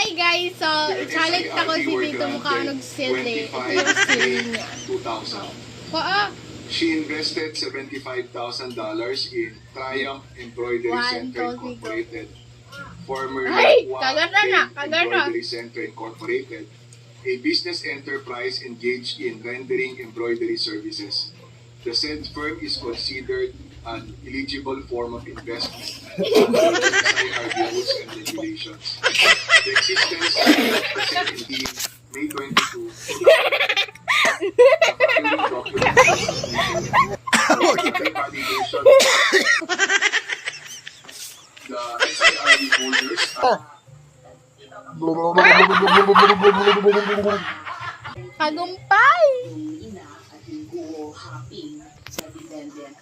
Hi guys! So, i-challenge ako si Dito mukha nag-sale eh. Ito yung sale niya. 2000. Paa! She invested $75,000 in Triumph Embroidery Center Incorporated, formerly Ay! Hua Kagana na! Bay Kagana! Embroidery Center Incorporated, a business enterprise engaged in rendering embroidery services. The said firm is considered an eligible form of investment under the SIRB rules and regulations. The existence of the May 22, the following document validation. The SIRB holders are Tagumpay! ina at yung kuhaping sa dependent.